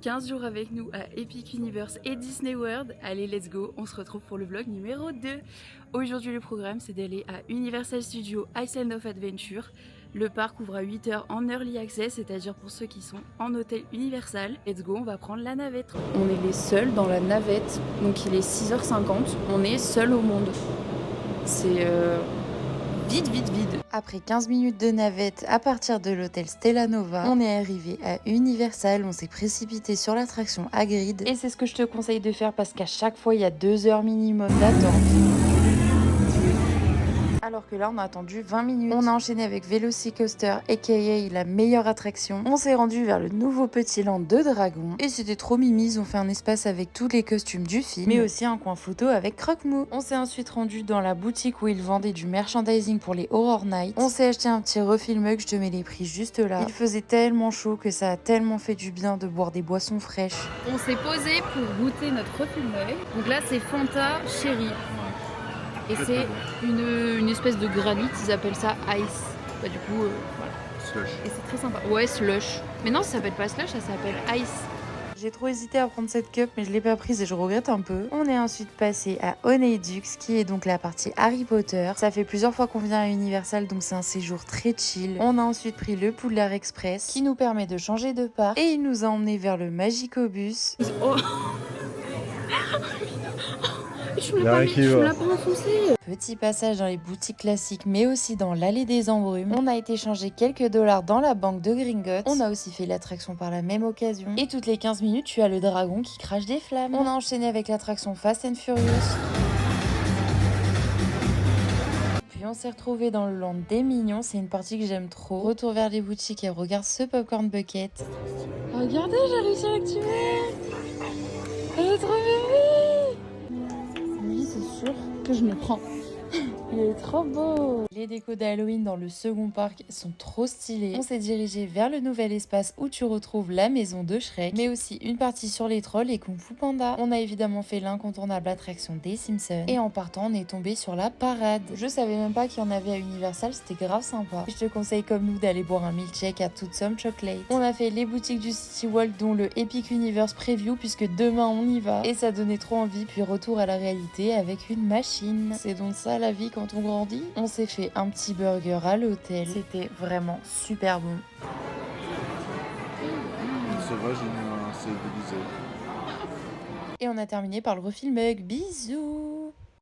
15 jours avec nous à Epic Universe et Disney World. Allez, let's go, on se retrouve pour le vlog numéro 2. Aujourd'hui, le programme, c'est d'aller à Universal Studios Island of Adventure. Le parc ouvre à 8 h en Early Access, c'est-à-dire pour ceux qui sont en hôtel Universal. Let's go, on va prendre la navette. On est les seuls dans la navette, donc il est 6 h 50. On est seuls au monde. C'est vide. Après 15 minutes de navette à partir de l'hôtel Stella Nova, on est arrivé à Universal, on s'est précipité sur l'attraction Hagrid et c'est ce que je te conseille de faire parce qu'à chaque fois il y a 2 heures minimum d'attente. Alors que là on a attendu 20 minutes. On a enchaîné avec Velocicoaster aka la meilleure attraction. On s'est rendu vers le nouveau petit land de dragon et c'était trop mimi, ils ont fait un espace avec tous les costumes du film mais aussi un coin photo avec Croque-Mou. On s'est ensuite rendu dans la boutique où ils vendaient du merchandising pour les Horror Nights. On s'est acheté un petit refill mug, je te mets les prix juste là. Il faisait tellement chaud que ça a tellement fait du bien de boire des boissons fraîches. On s'est posé pour goûter notre refill mug. Donc là, c'est Fanta Cherry. Et c'est une espèce de granit, ils appellent ça ice. Bah du coup, voilà. Slush. Et c'est très sympa. Ouais, slush. Mais non, ça s'appelle pas slush, ça s'appelle ice. J'ai trop hésité à prendre cette cup mais je l'ai pas prise et je regrette un peu. On est ensuite passé à Honeydux qui est donc la partie Harry Potter. Ça fait plusieurs fois qu'on vient à Universal donc c'est un séjour très chill. On a ensuite pris le Poudlard Express qui nous permet de changer de parc et il nous a emmené vers le Magicobus. Oh. Je me l'ai pas enfoncé. Petit passage dans les boutiques classiques mais aussi dans l'allée des embrumes. On a été changer quelques dollars dans la banque de Gringotts. On a aussi fait l'attraction par la même occasion. Et toutes les 15 minutes tu as le dragon qui crache des flammes. On a enchaîné avec l'attraction Fast and Furious. Puis on s'est retrouvé dans le land des mignons, c'est une partie que j'aime trop. Retour vers les boutiques et regarde ce popcorn bucket. Regardez, j'ai réussi à l'activer. Elle est trop bébé. Lui, c'est sûr que je me prends. Il est trop beau. Les décos d'Halloween dans le second parc sont trop stylés. On s'est dirigé vers le nouvel espace où tu retrouves la maison de Shrek, mais aussi une partie sur les trolls et Kung Fu Panda. On a évidemment fait l'incontournable attraction des Simpsons. Et en partant, on est tombé sur la parade. Je savais même pas qu'il y en avait à Universal, c'était grave sympa. Je te conseille comme nous d'aller boire un milkshake à Toothsome Chocolate. On a fait les boutiques du City Walk dont le Epic Universe Preview puisque demain on y va. Et ça donnait trop envie, puis retour à la réalité avec une machine. C'est donc ça la vie quand on grandit. On s'est fait un petit burger à l'hôtel. C'était vraiment super bon. Sauvage, c'est déguisé. Et on a terminé par le refill mug. Bisous!